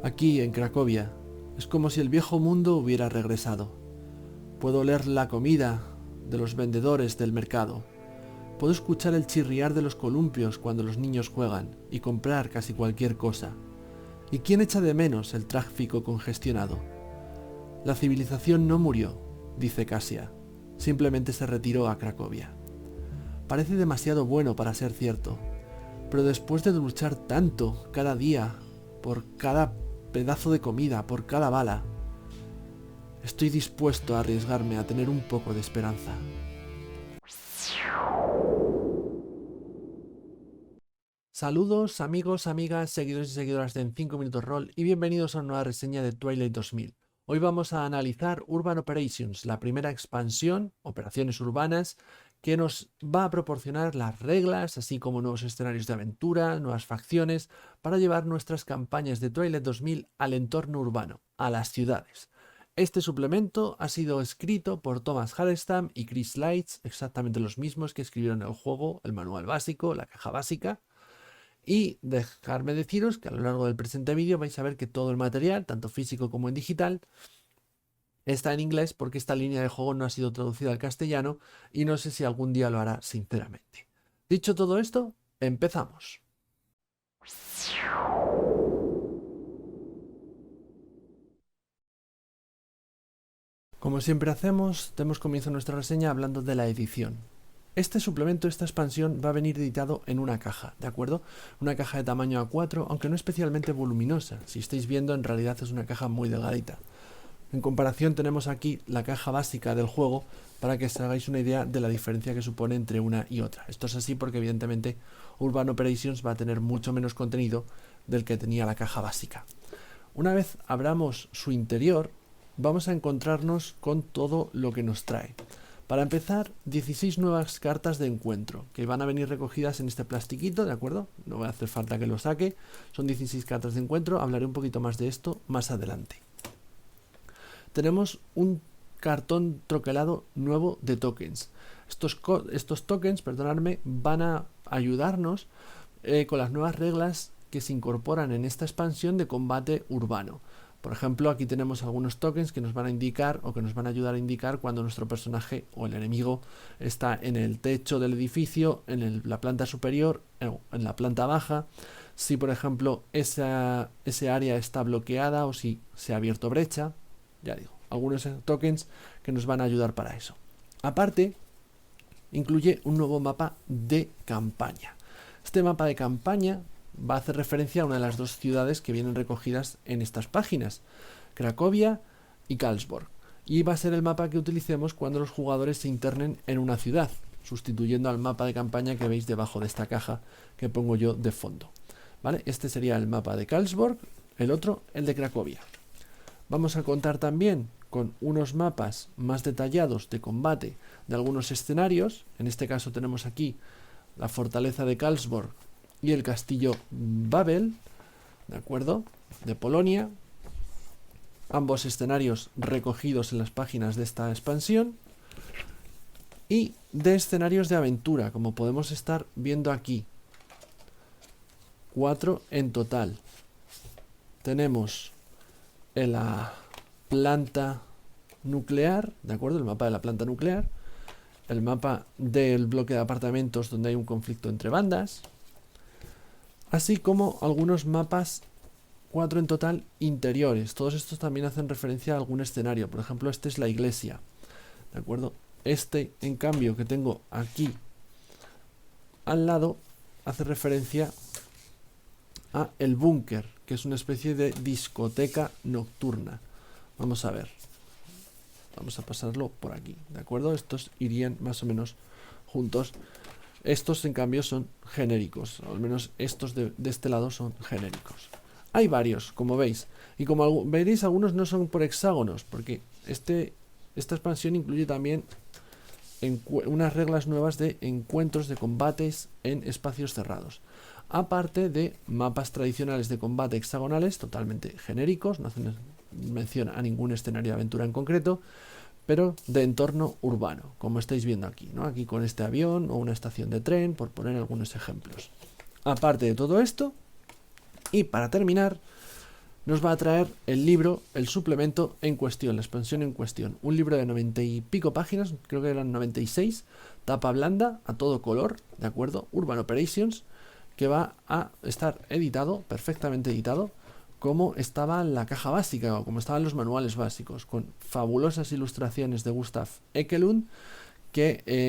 Aquí, en Cracovia, es como si el viejo mundo hubiera regresado. Puedo oler la comida de los vendedores del mercado. Puedo escuchar el chirriar de los columpios cuando los niños juegan y comprar casi cualquier cosa. ¿Y quién echa de menos el tráfico congestionado? La civilización no murió, dice Kasia. Simplemente se retiró a Cracovia. Parece demasiado bueno para ser cierto, pero después de luchar tanto cada día, por cada pedazo de comida, por cada bala, estoy dispuesto a arriesgarme a tener un poco de esperanza. Saludos amigos, amigas, seguidores y seguidoras de En 5 Minutos Roll y bienvenidos a una nueva reseña de Twilight 2000. Hoy vamos a analizar Urban Operations, la primera expansión, operaciones urbanas, que nos va a proporcionar las reglas, así como nuevos escenarios de aventura, nuevas facciones, para llevar nuestras campañas de Twilight 2000 al entorno urbano, a las ciudades. Este suplemento ha sido escrito por Thomas Halestam y Chris Lights, exactamente los mismos que escribieron el juego, el manual básico, la caja básica. Y dejarme deciros que a lo largo del presente vídeo vais a ver que todo el material, tanto físico como en digital, está en inglés porque esta línea de juego no ha sido traducida al castellano y no sé si algún día lo hará sinceramente. Dicho todo esto, empezamos. Como siempre hacemos, demos comienzo a nuestra reseña hablando de la edición. Este suplemento, esta expansión, va a venir editado en una caja, ¿de acuerdo? Una caja de tamaño A4, aunque no especialmente voluminosa. Si estáis viendo, en realidad es una caja muy delgadita. En comparación tenemos aquí la caja básica del juego para que os hagáis una idea de la diferencia que supone entre una y otra. Esto es así porque evidentemente Urban Operations va a tener mucho menos contenido del que tenía la caja básica. Una vez abramos su interior, vamos a encontrarnos con todo lo que nos trae. Para empezar, 16 nuevas cartas de encuentro, que van a venir recogidas en este plastiquito, ¿de acuerdo? No va a hacer falta que lo saque. Son 16 cartas de encuentro, hablaré un poquito más de esto más adelante. Tenemos un cartón troquelado nuevo de tokens. Estos tokens, perdonadme, van a ayudarnos con las nuevas reglas que se incorporan en esta expansión de combate urbano. Por ejemplo, aquí tenemos algunos tokens que nos van a indicar o que nos van a ayudar a indicar cuando nuestro personaje o el enemigo está en el techo del edificio, en la planta superior o en la planta baja. Si, por ejemplo, ese área está bloqueada o si se ha abierto brecha. Ya digo, algunos tokens que nos van a ayudar para eso. Aparte, incluye un nuevo mapa de campaña. Este mapa de campaña va a hacer referencia a una de las dos ciudades que vienen recogidas en estas páginas, Cracovia y Karlsborg. Y va a ser el mapa que utilicemos cuando los jugadores se internen en una ciudad, sustituyendo al mapa de campaña que veis debajo de esta caja que pongo yo de fondo. ¿Vale? Este sería el mapa de Karlsborg, el otro el de Cracovia. Vamos a contar también con unos mapas más detallados de combate de algunos escenarios. En este caso tenemos aquí la fortaleza de Karlsborg y el castillo Babel, ¿de acuerdo? De Polonia. Ambos escenarios recogidos en las páginas de esta expansión. Y de escenarios de aventura, como podemos estar viendo aquí. 4 en total. Tenemos en la planta nuclear, ¿de acuerdo? El mapa de la planta nuclear. El mapa del bloque de apartamentos donde hay un conflicto entre bandas. Así como algunos mapas, 4 en total, interiores. Todos estos también hacen referencia a algún escenario. Por ejemplo, este es la iglesia, ¿de acuerdo? Este, en cambio, que tengo aquí al lado, hace referencia a el búnker, que es una especie de discoteca nocturna. Vamos a ver. Vamos a pasarlo por aquí, ¿de acuerdo? Estos irían más o menos juntos. Estos, en cambio, son genéricos. Al menos estos de este lado son genéricos. Hay varios, como veis. Y como veréis, algunos no son por hexágonos, porque esta expansión incluye también unas reglas nuevas de encuentros de combates en espacios cerrados. Aparte de mapas tradicionales de combate hexagonales, totalmente genéricos, no hacen mención a ningún escenario de aventura en concreto, pero de entorno urbano, como estáis viendo aquí, ¿no? Aquí con este avión o una estación de tren, por poner algunos ejemplos. Aparte de todo esto, y para terminar, nos va a traer el libro, el suplemento en cuestión, la expansión en cuestión. Un libro de 90 y pico páginas, creo que eran 96, tapa blanda, a todo color, ¿de acuerdo? Urban Operations, que va a estar editado, perfectamente editado, como estaba la caja básica o como estaban los manuales básicos, con fabulosas ilustraciones de Gustav Ekelund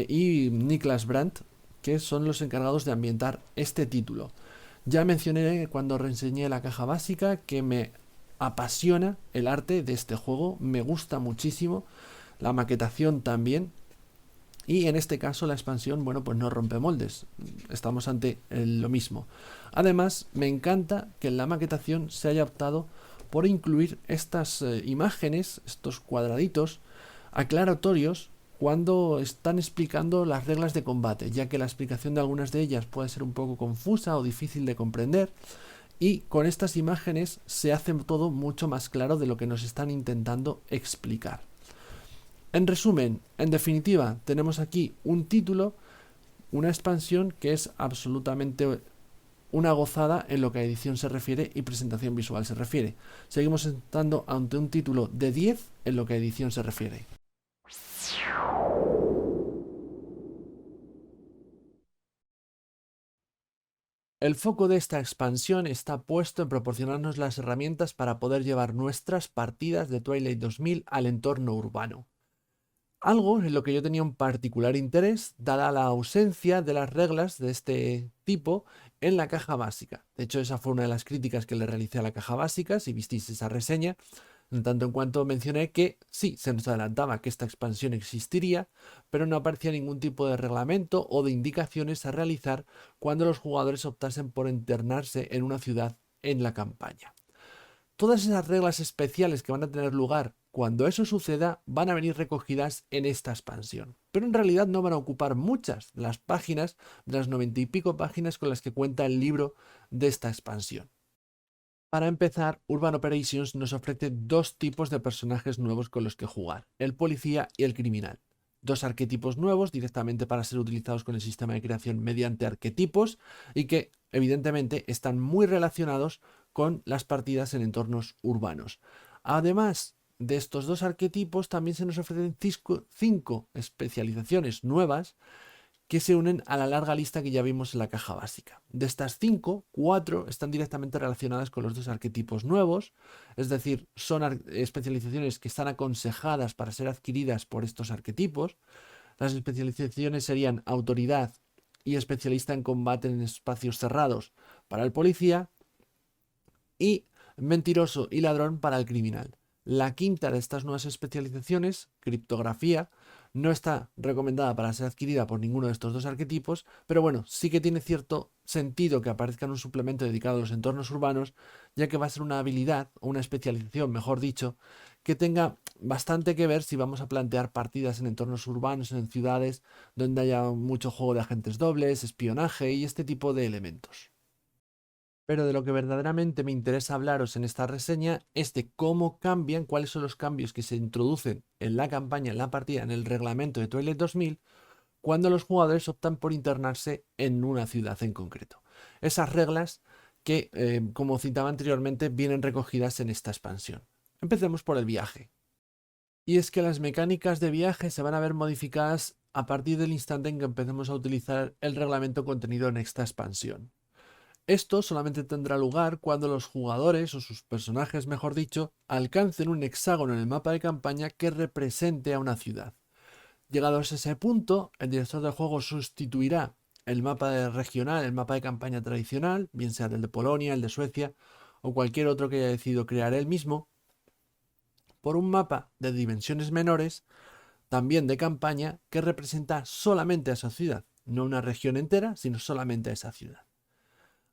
y Niklas Brandt, que son los encargados de ambientar este título. Ya mencioné cuando reseñé la caja básica que me apasiona el arte de este juego, me gusta muchísimo, la maquetación también, y en este caso la expansión, bueno, pues no rompe moldes, estamos ante lo mismo. Además, me encanta que en la maquetación se haya optado por incluir estas imágenes, estos cuadraditos aclaratorios cuando están explicando las reglas de combate, ya que la explicación de algunas de ellas puede ser un poco confusa o difícil de comprender, y con estas imágenes se hace todo mucho más claro de lo que nos están intentando explicar. En resumen, en definitiva, tenemos aquí un título, una expansión que es absolutamente una gozada en lo que a edición se refiere y presentación visual se refiere. Seguimos estando ante un título de 10 en lo que a edición se refiere. El foco de esta expansión está puesto en proporcionarnos las herramientas para poder llevar nuestras partidas de Twilight 2000 al entorno urbano. Algo en lo que yo tenía un particular interés, dada la ausencia de las reglas de este tipo en la caja básica. De hecho, esa fue una de las críticas que le realicé a la caja básica, si visteis esa reseña, en tanto en cuanto mencioné que sí, se nos adelantaba que esta expansión existiría, pero no aparecía ningún tipo de reglamento o de indicaciones a realizar cuando los jugadores optasen por internarse en una ciudad en la campaña. Todas esas reglas especiales que van a tener lugar cuando eso suceda van a venir recogidas en esta expansión. Pero en realidad no van a ocupar muchas de las páginas, de las 90 y pico páginas con las que cuenta el libro de esta expansión. Para empezar, Urban Operations nos ofrece dos tipos de personajes nuevos con los que jugar, el policía y el criminal. Dos arquetipos nuevos directamente para ser utilizados con el sistema de creación mediante arquetipos y que evidentemente están muy relacionados con las partidas en entornos urbanos. Además de estos dos arquetipos, también se nos ofrecen 5 especializaciones nuevas que se unen a la larga lista que ya vimos en la caja básica. De estas 5, 4 están directamente relacionadas con los dos arquetipos nuevos, es decir, son especializaciones que están aconsejadas para ser adquiridas por estos arquetipos. Las especializaciones serían autoridad y especialista en combate en espacios cerrados para el policía y mentiroso y ladrón para el criminal. La quinta de estas nuevas especializaciones, criptografía, no está recomendada para ser adquirida por ninguno de estos dos arquetipos, pero bueno, sí que tiene cierto sentido que aparezca en un suplemento dedicado a los entornos urbanos, ya que va a ser una habilidad, o una especialización, mejor dicho, que tenga bastante que ver si vamos a plantear partidas en entornos urbanos, en ciudades donde haya mucho juego de agentes dobles, espionaje y este tipo de elementos. Pero de lo que verdaderamente me interesa hablaros en esta reseña es de cómo cambian, cuáles son los cambios que se introducen en la campaña, en la partida, en el reglamento de Twilight 2000, cuando los jugadores optan por internarse en una ciudad en concreto. Esas reglas que, como citaba anteriormente, vienen recogidas en esta expansión. Empecemos por el viaje. Y es que las mecánicas de viaje se van a ver modificadas a partir del instante en que empecemos a utilizar el reglamento contenido en esta expansión. Esto solamente tendrá lugar cuando los jugadores, o sus personajes mejor dicho, alcancen un hexágono en el mapa de campaña que represente a una ciudad. Llegados a ese punto, el director del juego sustituirá el mapa regional, el mapa de campaña tradicional, bien sea el de Polonia, el de Suecia o cualquier otro que haya decidido crear él mismo, por un mapa de dimensiones menores, también de campaña, que representa solamente a esa ciudad, no una región entera, sino solamente a esa ciudad.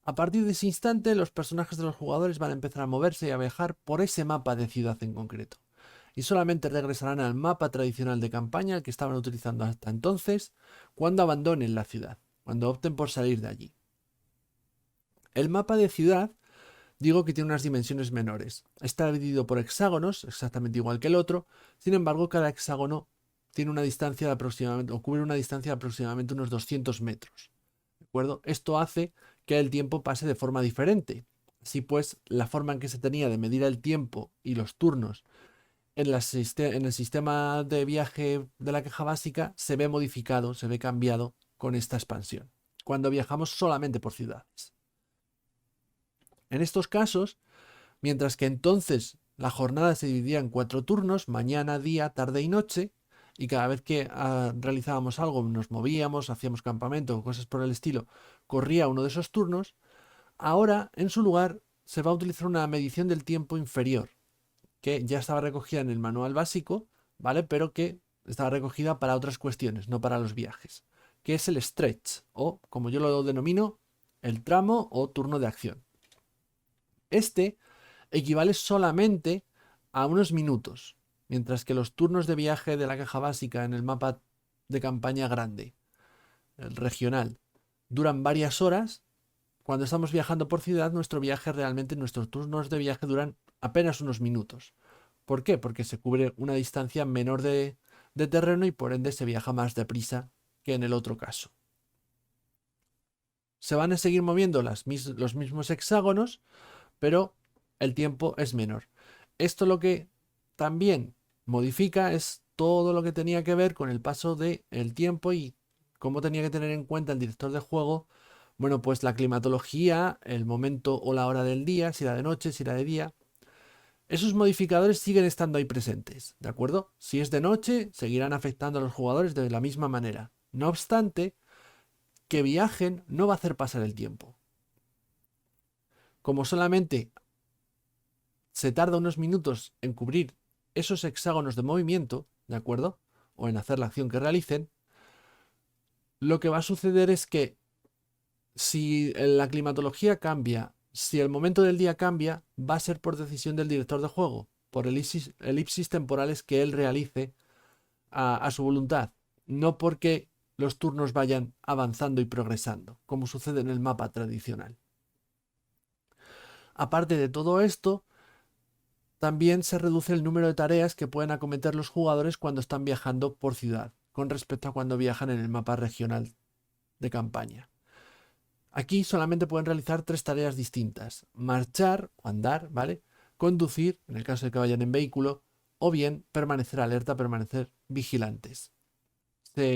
A partir de ese instante, los personajes de los jugadores van a empezar a moverse y a viajar por ese mapa de ciudad en concreto. Y solamente regresarán al mapa tradicional de campaña que estaban utilizando hasta entonces cuando abandonen la ciudad, cuando opten por salir de allí. El mapa de ciudad, digo que tiene unas dimensiones menores. Está dividido por hexágonos, exactamente igual que el otro. Sin embargo, cada hexágono tiene una distancia de aproximadamente, o cubre una distancia de aproximadamente unos 200 metros. ¿De acuerdo? Esto hace que el tiempo pase de forma diferente. Así pues, la forma en que se tenía de medir el tiempo y los turnos en el sistema de viaje de la caja básica se ve modificado, se ve cambiado con esta expansión, cuando viajamos solamente por ciudades. En estos casos, mientras que entonces la jornada se dividía en 4 turnos, mañana, día, tarde y noche, y cada vez que realizábamos algo, nos movíamos, hacíamos campamento o cosas por el estilo, corría uno de esos turnos. Ahora, en su lugar, se va a utilizar una medición del tiempo inferior, que ya estaba recogida en el manual básico, ¿vale? Pero que estaba recogida para otras cuestiones, no para los viajes, que es el stretch, o como yo lo denomino, el tramo o turno de acción. Este equivale solamente a unos minutos, mientras que los turnos de viaje de la caja básica en el mapa de campaña grande, el regional, duran varias horas. Cuando estamos viajando por ciudad, nuestros turnos de viaje duran apenas unos minutos. ¿Por qué? Porque se cubre una distancia menor de terreno y por ende se viaja más deprisa que en el otro caso. Se van a seguir moviendo los mismos hexágonos, pero el tiempo es menor. Esto lo que también modifica es todo lo que tenía que ver con el paso del tiempo y cómo tenía que tener en cuenta el director de juego, bueno, pues la climatología, el momento o la hora del día, si era de noche, si era de día. Esos modificadores siguen estando ahí presentes, ¿de acuerdo? Si es de noche, seguirán afectando a los jugadores de la misma manera. No obstante, que viajen no va a hacer pasar el tiempo. Como solamente se tarda unos minutos en cubrir esos hexágonos de movimiento, ¿de acuerdo? O en hacer la acción que realicen, lo que va a suceder es que si la climatología cambia, si el momento del día cambia, va a ser por decisión del director de juego, por elipsis temporales que él realice a su voluntad, no porque los turnos vayan avanzando y progresando, como sucede en el mapa tradicional. Aparte de todo esto, también se reduce el número de tareas que pueden acometer los jugadores cuando están viajando por ciudad, con respecto a cuando viajan en el mapa regional de campaña. Aquí solamente pueden realizar 3 tareas distintas: marchar o andar, ¿vale? Conducir, en el caso de que vayan en vehículo, o bien permanecer alerta, permanecer vigilantes.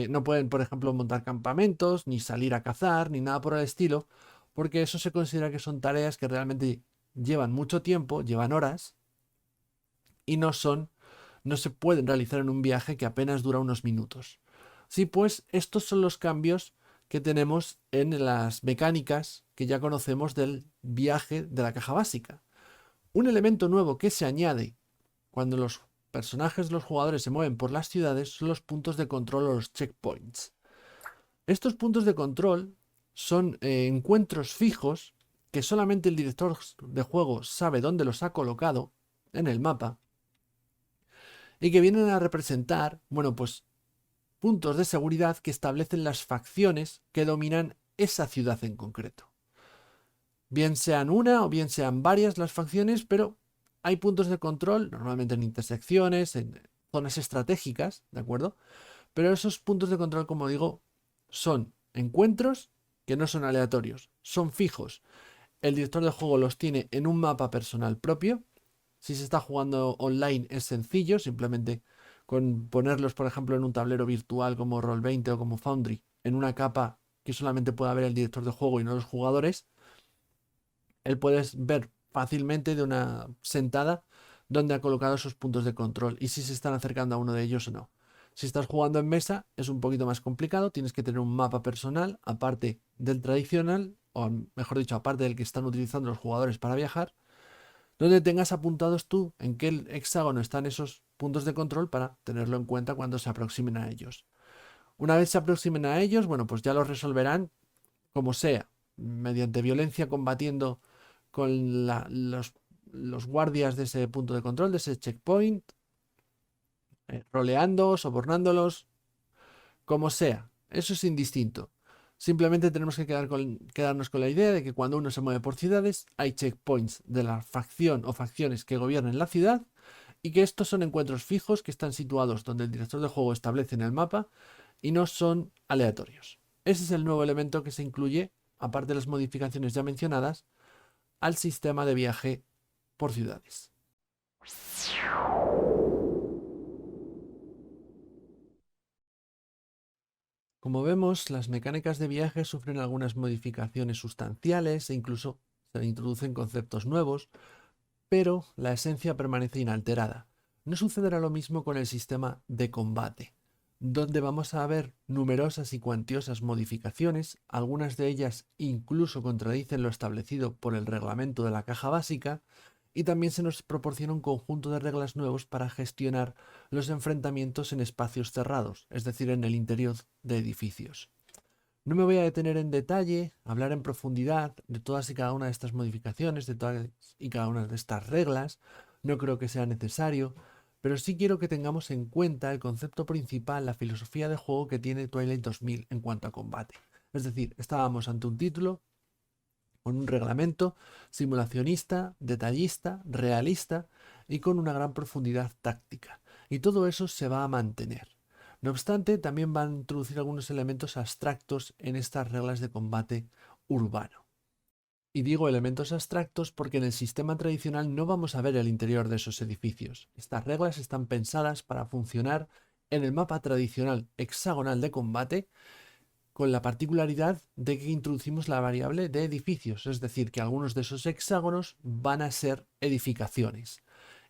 No pueden, por ejemplo, montar campamentos, ni salir a cazar, ni nada por el estilo, porque eso se considera que son tareas que realmente llevan mucho tiempo, llevan horas, y no se pueden realizar en un viaje que apenas dura unos minutos. Sí, pues estos son los cambios que tenemos en las mecánicas que ya conocemos del viaje de la caja básica. Un elemento nuevo que se añade cuando los personajes, los jugadores se mueven por las ciudades son los puntos de control o los checkpoints. Estos puntos de control son encuentros fijos que solamente el director de juego sabe dónde los ha colocado en el mapa y que vienen a representar, bueno, pues puntos de seguridad que establecen las facciones que dominan esa ciudad en concreto. Bien sean una o bien sean varias las facciones, pero hay puntos de control, normalmente en intersecciones, en zonas estratégicas, ¿de acuerdo? Pero esos puntos de control, como digo, son encuentros que no son aleatorios, son fijos. El director de juego los tiene en un mapa personal propio. Si se está jugando online es sencillo, simplemente con ponerlos, por ejemplo, en un tablero virtual como Roll20 o como Foundry, en una capa que solamente pueda ver el director de juego y no los jugadores, él puede ver fácilmente de una sentada dónde ha colocado esos puntos de control y si se están acercando a uno de ellos o no. Si estás jugando en mesa es un poquito más complicado, tienes que tener un mapa personal aparte del tradicional, o mejor dicho, aparte del que están utilizando los jugadores para viajar, donde tengas apuntados tú en qué hexágono están esos puntos de control para tenerlo en cuenta cuando se aproximen a ellos. Una vez se aproximen a ellos, bueno, pues ya los resolverán como sea, mediante violencia combatiendo con los guardias de ese punto de control, de ese checkpoint, roleando, sobornándolos, como sea. Eso es indistinto. Simplemente tenemos que quedarnos con la idea de que cuando uno se mueve por ciudades hay checkpoints de la facción o facciones que gobiernan la ciudad y que estos son encuentros fijos que están situados donde el director de juego establece en el mapa y no son aleatorios. Ese es el nuevo elemento que se incluye, aparte de las modificaciones ya mencionadas, al sistema de viaje por ciudades. Como vemos, las mecánicas de viaje sufren algunas modificaciones sustanciales e incluso se introducen conceptos nuevos, pero la esencia permanece inalterada. No sucederá lo mismo con el sistema de combate, donde vamos a ver numerosas y cuantiosas modificaciones, algunas de ellas incluso contradicen lo establecido por el reglamento de la caja básica, y también se nos proporciona un conjunto de reglas nuevos para gestionar los enfrentamientos en espacios cerrados, es decir, en el interior de edificios. No me voy a detener en detalle, a hablar en profundidad de todas y cada una de estas modificaciones, de todas y cada una de estas reglas, no creo que sea necesario, pero sí quiero que tengamos en cuenta el concepto principal, la filosofía de juego que tiene Twilight 2000 en cuanto a combate. Es decir, estábamos ante un título con un reglamento simulacionista, detallista, realista y con una gran profundidad táctica. Y todo eso se va a mantener. No obstante, también van a introducir algunos elementos abstractos en estas reglas de combate urbano. Y digo elementos abstractos porque en el sistema tradicional no vamos a ver el interior de esos edificios. Estas reglas están pensadas para funcionar en el mapa tradicional hexagonal de combate, con la particularidad de que introducimos la variable de edificios, es decir, que algunos de esos hexágonos van a ser edificaciones.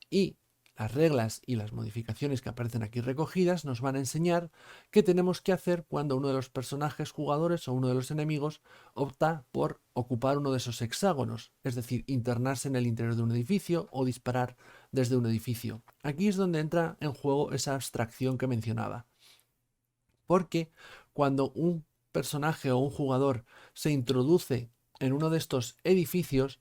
Y las reglas y las modificaciones que aparecen aquí recogidas nos van a enseñar qué tenemos que hacer cuando uno de los personajes jugadores o uno de los enemigos opta por ocupar uno de esos hexágonos, es decir, internarse en el interior de un edificio o disparar desde un edificio. Aquí es donde entra en juego esa abstracción que mencionaba. Porque cuando un personaje o un jugador se introduce en uno de estos edificios,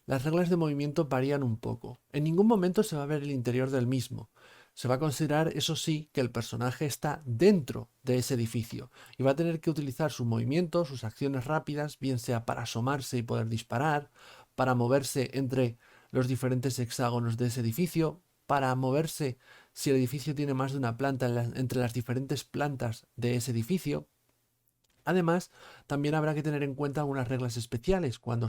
las reglas de movimiento varían un poco. En ningún momento se va a ver el interior del mismo. Se va a considerar, eso sí, que el personaje está dentro de ese edificio y va a tener que utilizar sus movimientos, sus acciones rápidas, bien sea para asomarse y poder disparar, para moverse entre los diferentes hexágonos de ese edificio, para moverse si el edificio tiene más de una planta entre las diferentes plantas de ese edificio. Además, también habrá que tener en cuenta algunas reglas especiales cuando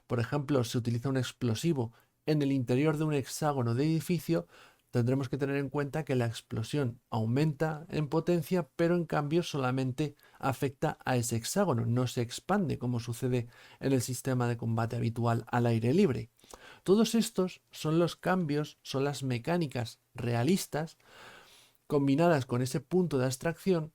por ejemplo, se utiliza un explosivo en el interior de un hexágono de edificio. Tendremos que tener en cuenta que la explosión aumenta en potencia, pero en cambio solamente afecta a ese hexágono, no se expande como sucede en el sistema de combate habitual al aire libre. Todos estos son los cambios, son las mecánicas realistas combinadas con ese punto de abstracción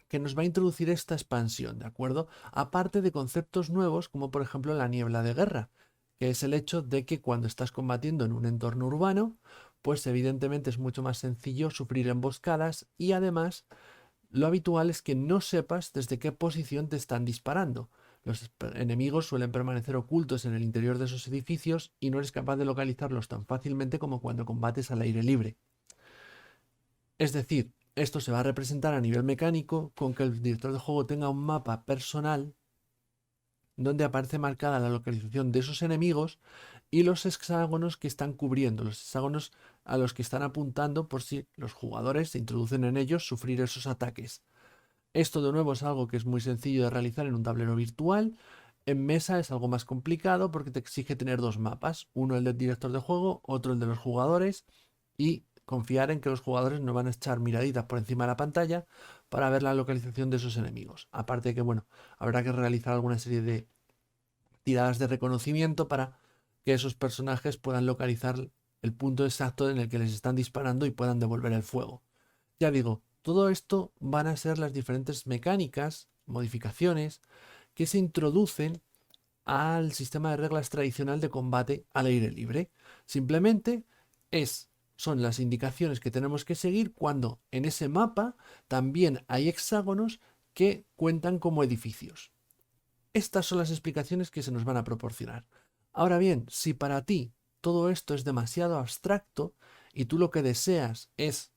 que nos va a introducir esta expansión, ¿de acuerdo? Aparte de conceptos nuevos como por ejemplo la niebla de guerra, que es el hecho de que cuando estás combatiendo en un entorno urbano, pues evidentemente es mucho más sencillo sufrir emboscadas y además lo habitual es que no sepas desde qué posición te están disparando. Los enemigos suelen permanecer ocultos en el interior de esos edificios y no eres capaz de localizarlos tan fácilmente como cuando combates al aire libre. Es decir, esto se va a representar a nivel mecánico con que el director de juego tenga un mapa personal donde aparece marcada la localización de esos enemigos y los hexágonos que están cubriendo, los hexágonos a los que están apuntando por si los jugadores se introducen en ellos sufrir esos ataques. Esto de nuevo es algo que es muy sencillo de realizar en un tablero virtual. En mesa es algo más complicado porque te exige tener dos mapas, uno el del director de juego, otro el de los jugadores, y confiar en que los jugadores no van a echar miraditas por encima de la pantalla para ver la localización de esos enemigos. Aparte de que, bueno, habrá que realizar alguna serie de tiradas de reconocimiento para que esos personajes puedan localizar el punto exacto en el que les están disparando y puedan devolver el fuego. Ya digo, todo esto van a ser las diferentes mecánicas, modificaciones que se introducen al sistema de reglas tradicional de combate al aire libre. Simplemente son las indicaciones que tenemos que seguir cuando en ese mapa también hay hexágonos que cuentan como edificios. Estas son las explicaciones que se nos van a proporcionar. Ahora bien, si para ti todo esto es demasiado abstracto y tú lo que deseas es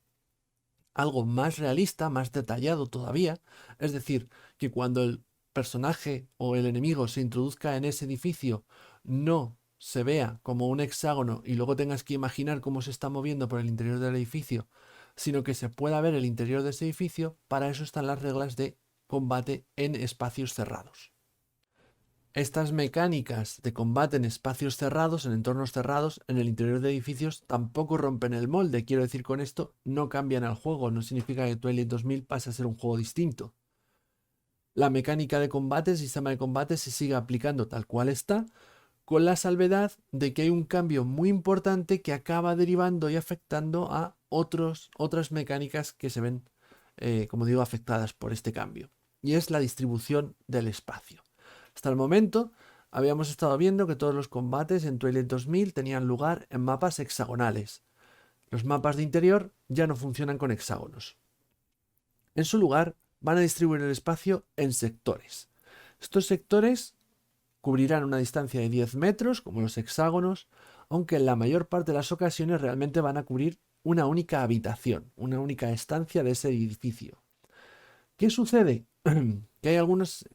algo más realista, más detallado todavía, es decir, que cuando el personaje o el enemigo se introduzca en ese edificio no se vea como un hexágono y luego tengas que imaginar cómo se está moviendo por el interior del edificio, sino que se pueda ver el interior de ese edificio, para eso están las reglas de combate en espacios cerrados. Estas mecánicas de combate en espacios cerrados, en entornos cerrados, en el interior de edificios, tampoco rompen el molde. Quiero decir con esto, no cambian al juego. No significa que Twilight 2000 pase a ser un juego distinto. La mecánica de combate, el sistema de combate se sigue aplicando tal cual está, con la salvedad de que hay un cambio muy importante que acaba derivando y afectando a otras mecánicas que se ven, como digo, afectadas por este cambio. Y es la distribución del espacio. Hasta el momento habíamos estado viendo que todos los combates en Twilight 2000 tenían lugar en mapas hexagonales. Los mapas de interior ya no funcionan con hexágonos. En su lugar, van a distribuir el espacio en sectores. Estos sectores cubrirán una distancia de 10 metros, como los hexágonos, aunque en la mayor parte de las ocasiones realmente van a cubrir una única habitación, una única estancia de ese edificio. ¿Qué sucede? Que hay algunas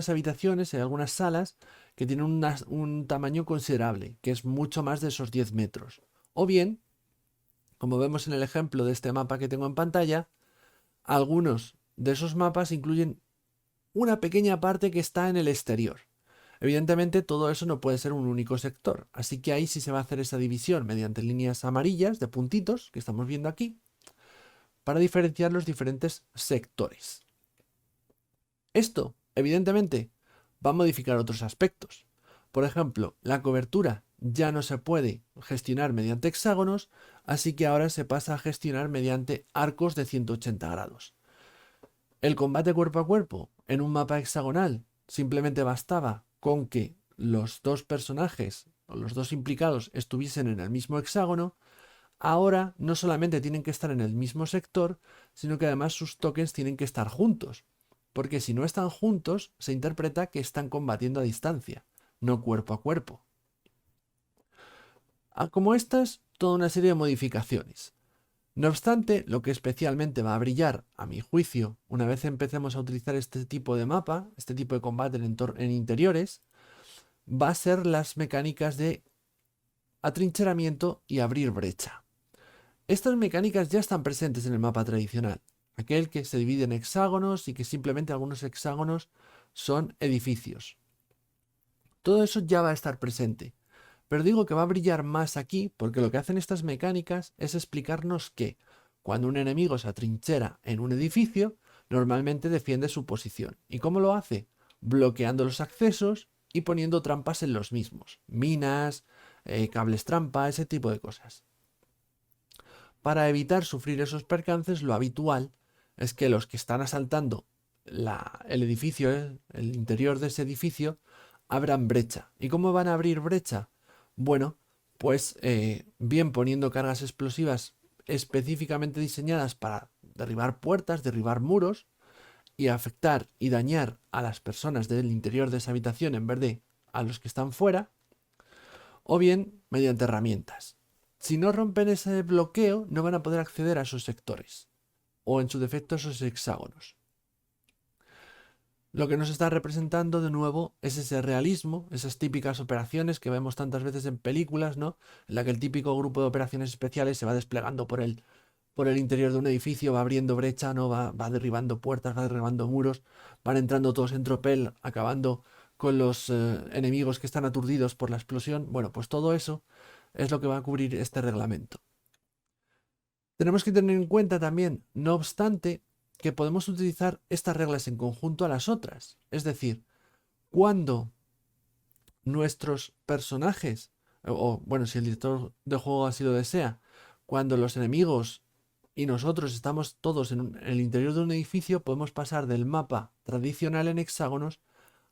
habitaciones, hay algunas salas que tienen un tamaño considerable, que es mucho más de esos 10 metros. O bien, como vemos en el ejemplo de este mapa que tengo en pantalla, algunos de esos mapas incluyen una pequeña parte que está en el exterior. Evidentemente todo eso no puede ser un único sector, así que ahí sí se va a hacer esa división mediante líneas amarillas de puntitos que estamos viendo aquí para diferenciar los diferentes sectores. Esto, evidentemente, va a modificar otros aspectos. Por ejemplo, la cobertura ya no se puede gestionar mediante hexágonos, así que ahora se pasa a gestionar mediante arcos de 180 grados. El combate cuerpo a cuerpo en un mapa hexagonal simplemente bastaba con que los dos personajes o los dos implicados estuviesen en el mismo hexágono. Ahora no solamente tienen que estar en el mismo sector, sino que además sus tokens tienen que estar juntos. Porque si no están juntos, se interpreta que están combatiendo a distancia, no cuerpo a cuerpo. Como estas, toda una serie de modificaciones. No obstante, lo que especialmente va a brillar, a mi juicio, una vez empecemos a utilizar este tipo de mapa, este tipo de combate en interiores, va a ser las mecánicas de atrincheramiento y abrir brecha. Estas mecánicas ya están presentes en el mapa tradicional, aquel que se divide en hexágonos y que simplemente algunos hexágonos son edificios. Todo eso ya va a estar presente, pero digo que va a brillar más aquí porque lo que hacen estas mecánicas es explicarnos que cuando un enemigo se atrinchera en un edificio, normalmente defiende su posición. ¿Y cómo lo hace? Bloqueando los accesos y poniendo trampas en los mismos. Minas, cables trampa, ese tipo de cosas. Para evitar sufrir esos percances, lo habitual es que los que están asaltando el edificio, el interior de ese edificio, abran brecha. ¿Y cómo van a abrir brecha? Bueno, pues bien poniendo cargas explosivas específicamente diseñadas para derribar puertas, derribar muros y afectar y dañar a las personas del interior de esa habitación en vez de a los que están fuera, o bien mediante herramientas. Si no rompen ese bloqueo, no van a poder acceder a esos sectores, o en su defecto esos hexágonos. Lo que nos está representando de nuevo es ese realismo, esas típicas operaciones que vemos tantas veces en películas, ¿no? En la que el típico grupo de operaciones especiales se va desplegando por el interior de un edificio, va abriendo brecha, ¿no? Va derribando puertas, va derribando muros, van entrando todos en tropel, acabando con los enemigos que están aturdidos por la explosión. Bueno, pues todo eso es lo que va a cubrir este reglamento. Tenemos que tener en cuenta también, no obstante, que podemos utilizar estas reglas en conjunto a las otras. Es decir, cuando nuestros personajes, o bueno, si el director de juego así lo desea, cuando los enemigos y nosotros estamos todos en el interior de un edificio, podemos pasar del mapa tradicional en hexágonos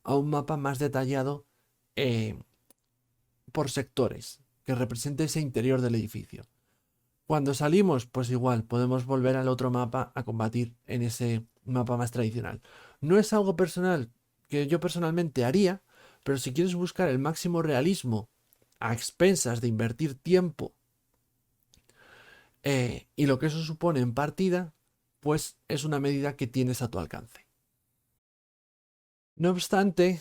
a un mapa más detallado por sectores, que represente ese interior del edificio. Cuando salimos, pues igual, podemos volver al otro mapa a combatir en ese mapa más tradicional. No es algo personal que yo personalmente haría, pero si quieres buscar el máximo realismo a expensas de invertir tiempo y lo que eso supone en partida, pues es una medida que tienes a tu alcance. No obstante,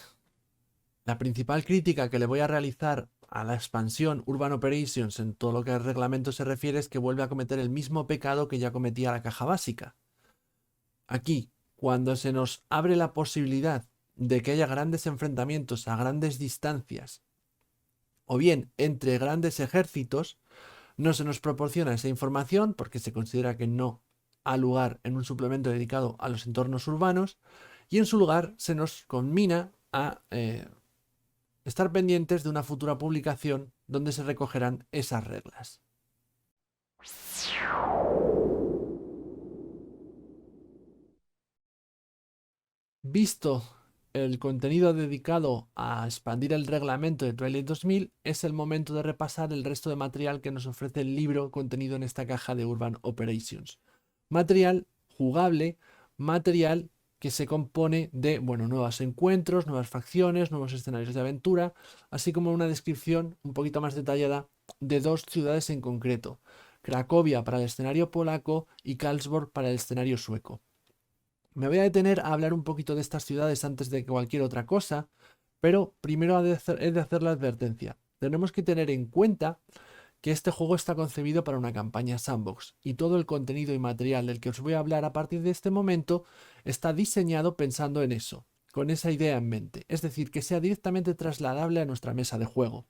la principal crítica que le voy a realizar a la expansión Urban Operations en todo lo que al reglamento se refiere es que vuelve a cometer el mismo pecado que ya cometía la caja básica. Aquí, cuando se nos abre la posibilidad de que haya grandes enfrentamientos a grandes distancias o bien entre grandes ejércitos, no se nos proporciona esa información porque se considera que no ha lugar en un suplemento dedicado a los entornos urbanos y en su lugar se nos conmina a estar pendientes de una futura publicación donde se recogerán esas reglas. Visto el contenido dedicado a expandir el reglamento de Twilight 2000, es el momento de repasar el resto de material que nos ofrece el libro contenido en esta caja de Urban Operations. Material jugable, material que se compone de, nuevos encuentros, nuevas facciones, nuevos escenarios de aventura, así como una descripción un poquito más detallada de dos ciudades en concreto, Cracovia para el escenario polaco y Karlsborg para el escenario sueco. Me voy a detener a hablar un poquito de estas ciudades antes de cualquier otra cosa, pero primero he de hacer la advertencia. Tenemos que tener en cuenta que este juego está concebido para una campaña sandbox y todo el contenido y material del que os voy a hablar a partir de este momento está diseñado pensando en eso, con esa idea en mente, es decir, que sea directamente trasladable a nuestra mesa de juego.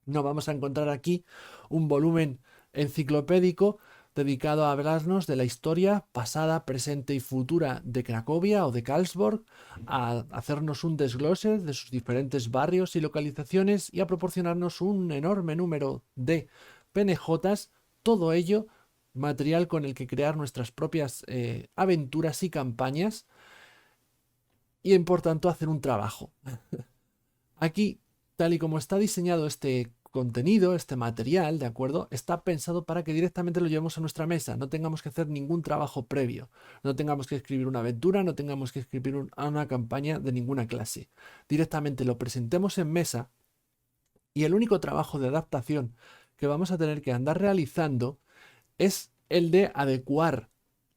No vamos a encontrar aquí un volumen enciclopédico dedicado a hablarnos de la historia pasada, presente y futura de Cracovia o de Karlsborg, a hacernos un desglose de sus diferentes barrios y localizaciones y a proporcionarnos un enorme número de PNJs, todo ello material con el que crear nuestras propias aventuras y campañas y por tanto hacer un trabajo. Aquí, tal y como está diseñado este contenido, este material, ¿de acuerdo? Está pensado para que directamente lo llevemos a nuestra mesa, no tengamos que hacer ningún trabajo previo, no tengamos que escribir una aventura, no tengamos que escribir una campaña de ninguna clase. Directamente lo presentemos en mesa y el único trabajo de adaptación que vamos a tener que andar realizando es el de adecuar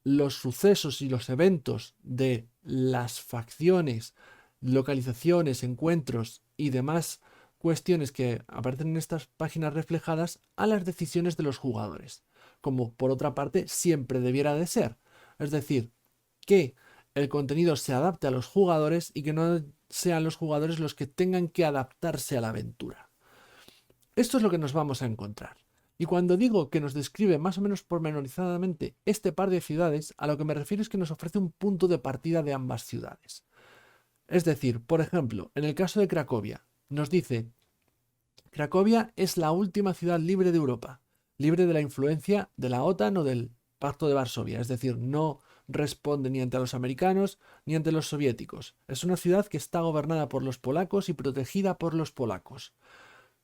los sucesos y los eventos de las facciones, localizaciones, encuentros y demás cuestiones que aparecen en estas páginas reflejadas a las decisiones de los jugadores, como por otra parte siempre debiera de ser. Es decir, que el contenido se adapte a los jugadores y que no sean los jugadores los que tengan que adaptarse a la aventura. Esto es lo que nos vamos a encontrar. Y cuando digo que nos describe más o menos pormenorizadamente este par de ciudades, a lo que me refiero es que nos ofrece un punto de partida de ambas ciudades. Es decir, por ejemplo, en el caso de Cracovia, nos dice: Cracovia es la última ciudad libre de Europa, libre de la influencia de la OTAN o del Pacto de Varsovia, es decir, no responde ni ante los americanos ni ante los soviéticos. Es una ciudad que está gobernada por los polacos y protegida por los polacos.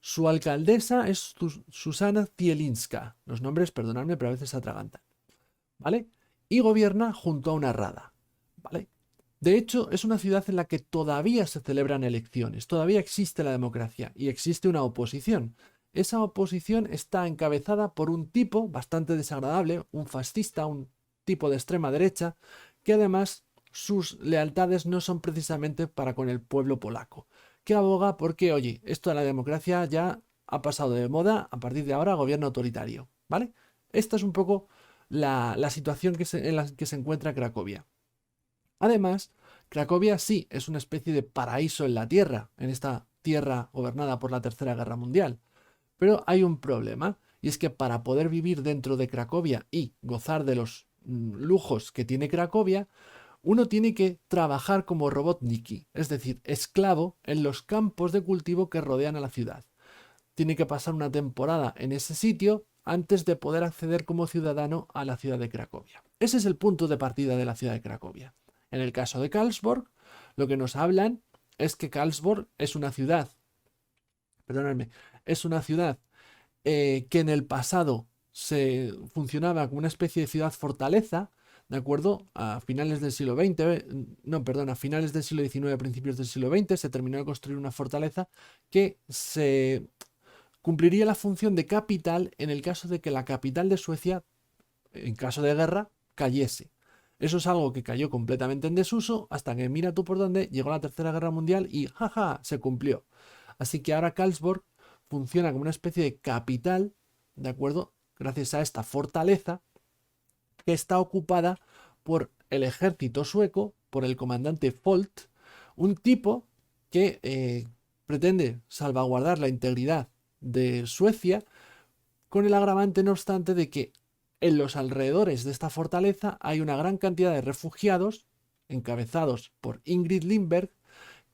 Su alcaldesa es Susana Zielinska. Los nombres, perdonadme, pero a veces se atragantan. ¿Vale? Y gobierna junto a una rada. ¿Vale? De hecho, es una ciudad en la que todavía se celebran elecciones, todavía existe la democracia y existe una oposición. Esa oposición está encabezada por un tipo bastante desagradable, un fascista, un tipo de extrema derecha, que además sus lealtades no son precisamente para con el pueblo polaco, que aboga porque, oye, esto de la democracia ya ha pasado de moda, a partir de ahora gobierno autoritario, ¿vale? Esta es un poco la situación en la que se encuentra Cracovia. Además, Cracovia sí es una especie de paraíso en la Tierra, en esta tierra gobernada por la Tercera Guerra Mundial. Pero hay un problema, y es que para poder vivir dentro de Cracovia y gozar de los lujos que tiene Cracovia, uno tiene que trabajar como robotniki, es decir, esclavo en los campos de cultivo que rodean a la ciudad. Tiene que pasar una temporada en ese sitio antes de poder acceder como ciudadano a la ciudad de Cracovia. Ese es el punto de partida de la ciudad de Cracovia. En el caso de Karlsborg, lo que nos hablan es que Karlsborg es una ciudad, perdonadme, es una ciudad que en el pasado se funcionaba como una especie de ciudad fortaleza, ¿de acuerdo? A finales del siglo XX, no, perdón, a finales del siglo XIX, principios del siglo XX, se terminó de construir una fortaleza que se cumpliría la función de capital en el caso de que la capital de Suecia, en caso de guerra, cayese. Eso es algo que cayó completamente en desuso hasta que, mira tú por dónde, llegó la Tercera Guerra Mundial y jaja, se cumplió. Así que ahora Karlsborg funciona como una especie de capital, ¿de acuerdo? Gracias a esta fortaleza que está ocupada por el ejército sueco, por el comandante Folt, Un tipo que pretende salvaguardar la integridad de Suecia, con el agravante, no obstante, de que en los alrededores de esta fortaleza hay una gran cantidad de refugiados, encabezados por Ingrid Lindberg,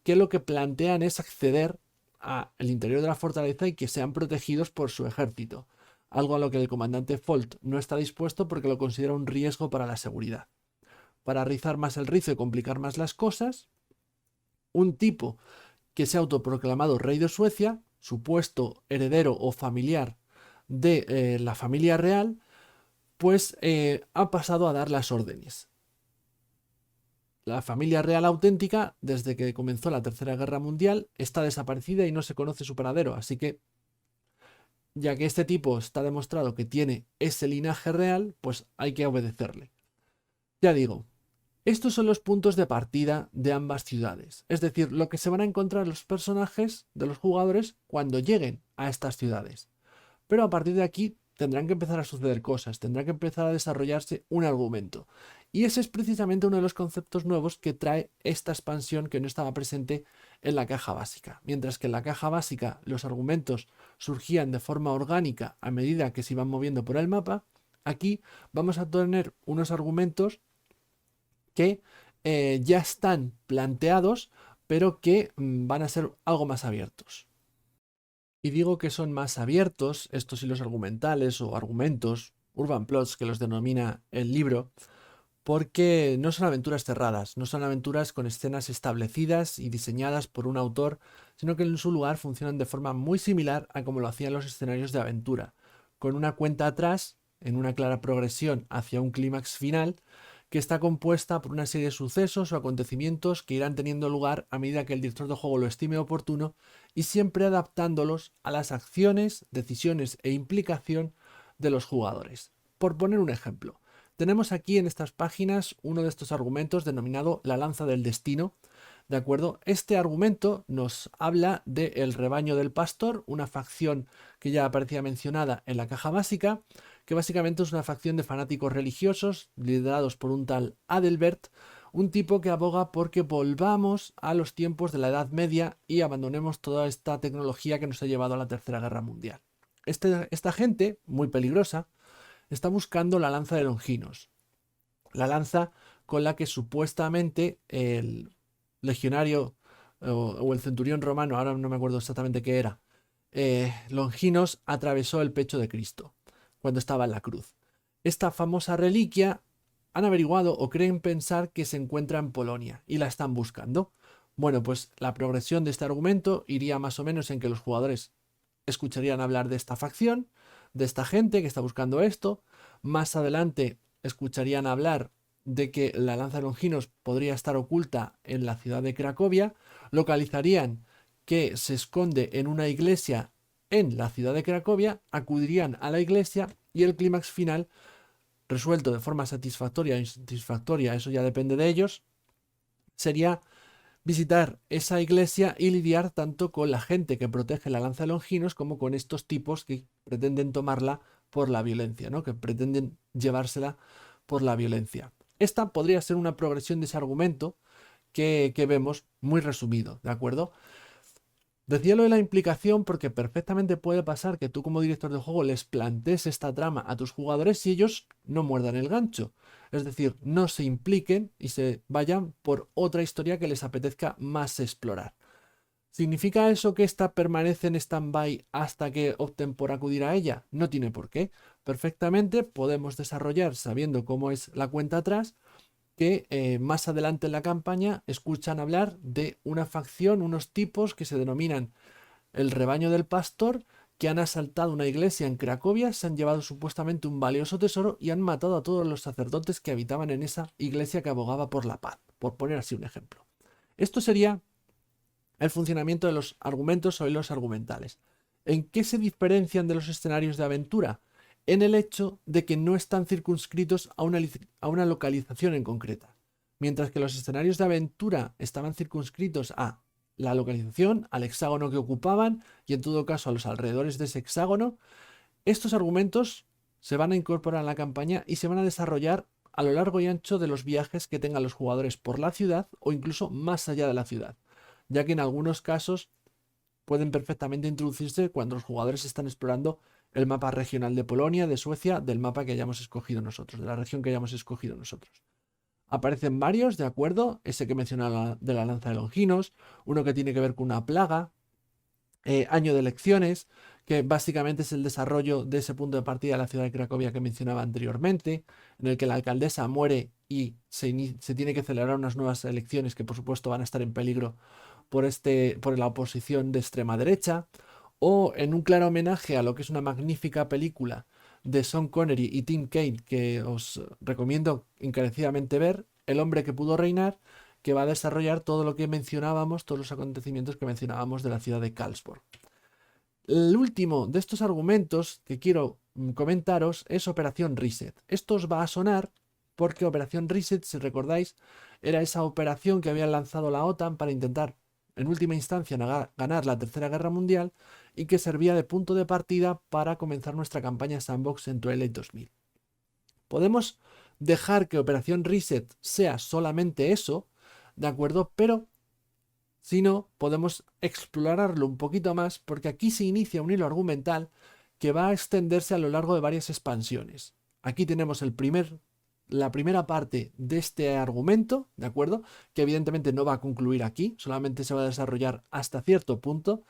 que lo que plantean es acceder al interior de la fortaleza y que sean protegidos por su ejército, algo a lo que el comandante Folt no está dispuesto porque lo considera un riesgo para la seguridad. Para rizar más el rizo y complicar más las cosas, un tipo que se ha autoproclamado rey de Suecia, supuesto heredero o familiar de la familia real, pues ha pasado a dar las órdenes. La familia real auténtica, desde que comenzó la Tercera Guerra Mundial, está desaparecida y no se conoce su paradero, así que, ya que este tipo está demostrado que tiene ese linaje real, pues hay que obedecerle. Ya digo, estos son los puntos de partida de ambas ciudades, es decir, lo que se van a encontrar los personajes de los jugadores cuando lleguen a estas ciudades. Pero a partir de aquí tendrán que empezar a suceder cosas, tendrá que empezar a desarrollarse un argumento. Y ese es precisamente uno de los conceptos nuevos que trae esta expansión que no estaba presente en la caja básica. Mientras que en la caja básica los argumentos surgían de forma orgánica a medida que se iban moviendo por el mapa, aquí vamos a tener unos argumentos que ya están planteados, pero que van a ser algo más abiertos. Y digo que son más abiertos estos hilos argumentales o argumentos, urban plots que los denomina el libro, porque no son aventuras cerradas, no son aventuras con escenas establecidas y diseñadas por un autor, sino que en su lugar funcionan de forma muy similar a como lo hacían los escenarios de aventura, con una cuenta atrás, en una clara progresión hacia un clímax final, que está compuesta por una serie de sucesos o acontecimientos que irán teniendo lugar a medida que el director de juego lo estime oportuno y siempre adaptándolos a las acciones, decisiones e implicación de los jugadores. Por poner un ejemplo, tenemos aquí en estas páginas uno de estos argumentos denominado la lanza del destino. ¿De acuerdo? Este argumento nos habla del rebaño del pastor, una facción que ya aparecía mencionada en la caja básica, que básicamente es una facción de fanáticos religiosos liderados por un tal Adelbert, un tipo que aboga porque volvamos a los tiempos de la Edad Media y abandonemos toda esta tecnología que nos ha llevado a la Tercera Guerra Mundial. Esta gente, muy peligrosa, está buscando la lanza de Longinos, la con la que supuestamente el legionario o el centurión romano, ahora no me acuerdo exactamente qué era, Longinos atravesó el pecho de Cristo cuando estaba en la cruz. Esta famosa reliquia han averiguado o creen pensar que se encuentra en Polonia y la están buscando. Bueno, pues la progresión de este argumento iría más o menos en que los jugadores escucharían hablar de esta facción, de esta gente que está buscando esto. Más adelante escucharían hablar de que la lanza de Longinos podría estar oculta en la ciudad de Cracovia, localizarían que se esconde en una iglesia en la ciudad de Cracovia, acudirían a la iglesia y el clímax final, resuelto de forma satisfactoria o insatisfactoria, eso ya depende de ellos, sería visitar esa iglesia y lidiar tanto con la gente que protege la lanza de Longinos como con estos tipos que pretenden tomarla por la violencia, ¿no? Que pretenden llevársela por la violencia. Esta podría ser una progresión de ese argumento que vemos muy resumido, ¿de acuerdo? Decía lo de la implicación porque perfectamente puede pasar que tú como director de juego les plantees esta trama a tus jugadores y ellos no muerdan el gancho. Es decir, no se impliquen y se vayan por otra historia que les apetezca más explorar. ¿Significa eso que esta permanece en stand-by hasta que opten por acudir a ella? No tiene por qué. Perfectamente podemos desarrollar, sabiendo cómo es la cuenta atrás, que más adelante en la campaña escuchan hablar de una facción, unos tipos que se denominan el rebaño del pastor, que han asaltado una iglesia en Cracovia, se han llevado supuestamente un valioso tesoro y han matado a todos los sacerdotes que habitaban en esa iglesia que abogaba por la paz, por poner así un ejemplo. Esto sería el funcionamiento de los argumentos o hilos argumentales. ¿En qué se diferencian de los escenarios de aventura? En el hecho de que no están circunscritos a una localización en concreta. Mientras que los escenarios de aventura estaban circunscritos a la localización, al hexágono que ocupaban y en todo caso a los alrededores de ese hexágono, estos argumentos se van a incorporar a la campaña y se van a desarrollar a lo largo y ancho de los viajes que tengan los jugadores por la ciudad o incluso más allá de la ciudad, ya que en algunos casos pueden perfectamente introducirse cuando los jugadores están explorando el mapa regional de Polonia, de Suecia, del mapa que hayamos escogido nosotros, de la región que hayamos escogido nosotros. Aparecen varios, ¿de acuerdo? Ese que mencionaba de la lanza de Longinos, uno que tiene que ver con una plaga, año de elecciones, que básicamente es el desarrollo de ese punto de partida de la ciudad de Cracovia que mencionaba anteriormente, en el que la alcaldesa muere y se tiene que celebrar unas nuevas elecciones que por supuesto van a estar en peligro por la oposición de extrema derecha, o en un claro homenaje a lo que es una magnífica película de Sean Connery y Tim Kaine que os recomiendo encarecidamente ver, El hombre que pudo reinar, que va a desarrollar todo lo que mencionábamos, todos los acontecimientos que mencionábamos de la ciudad de Karlsborg. El último de estos argumentos que quiero comentaros es Operación Reset. Esto os va a sonar porque Operación Reset, si recordáis, era esa operación que había lanzado la OTAN para intentar, en última instancia, ganar la Tercera Guerra Mundial y que servía de punto de partida para comenzar nuestra campaña Sandbox en Twilight 2000. Podemos dejar que Operación Reset sea solamente eso, ¿de acuerdo? Pero si no, podemos explorarlo un poquito más porque aquí se inicia un hilo argumental que va a extenderse a lo largo de varias expansiones. Aquí tenemos la primera parte de este argumento, ¿de acuerdo? Que evidentemente no va a concluir aquí, solamente se va a desarrollar hasta cierto punto.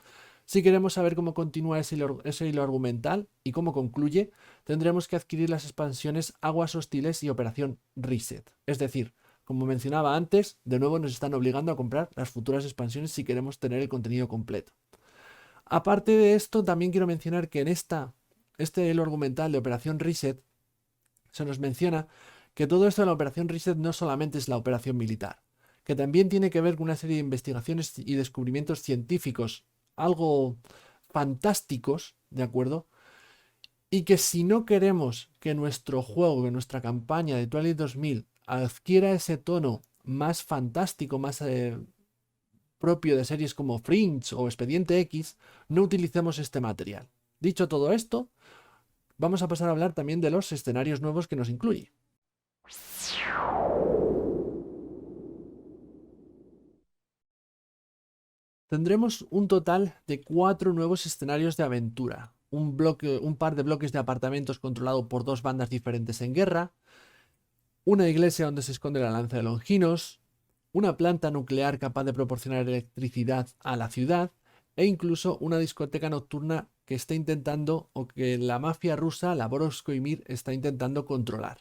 Si queremos saber cómo continúa ese hilo argumental y cómo concluye, tendremos que adquirir las expansiones Aguas Hostiles y Operación Reset. Es decir, como mencionaba antes, de nuevo nos están obligando a comprar las futuras expansiones si queremos tener el contenido completo. Aparte de esto, también quiero mencionar que en este hilo argumental de Operación Reset se nos menciona que todo esto de la Operación Reset no solamente es la operación militar, que también tiene que ver con una serie de investigaciones y descubrimientos científicos algo fantásticos, ¿de acuerdo? Y que si no queremos que nuestro juego, que nuestra campaña de Twilight 2000 adquiera ese tono más fantástico, más propio de series como Fringe o Expediente X, no utilicemos este material. Dicho todo esto, vamos a pasar a hablar también de los escenarios nuevos que nos incluye. Tendremos un total de 4 nuevos escenarios de aventura, un par de bloques de apartamentos controlado por 2 bandas diferentes en guerra, una iglesia donde se esconde la lanza de Longinos, una planta nuclear capaz de proporcionar electricidad a la ciudad e incluso una discoteca nocturna que está intentando o que la mafia rusa, la Borovsko y Mir, está intentando controlar.